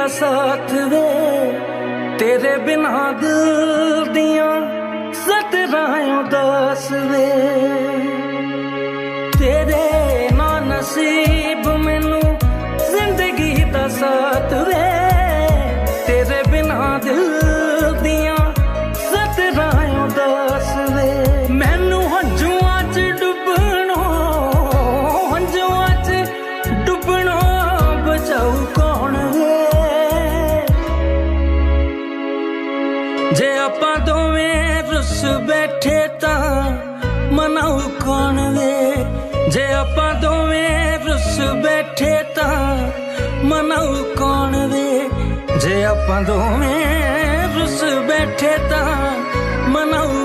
दा साथ वे तेरे बिना दिल दियां सतरां उदास वे तेरे ना नसीब मैनू जिंदगी दा साथ वे तेरे बिना दिल दियां सतरां उदास वे मैनू हंजुआं च डुबणों बचाऊ कौन वे जे आपां दोवें रुस बैठे तां मनाऊ कौन वे जे आपां दोवें रुस बैठे तां मनाऊ कौन वे जे आपां दोवें रुस बैठे तां मनाऊ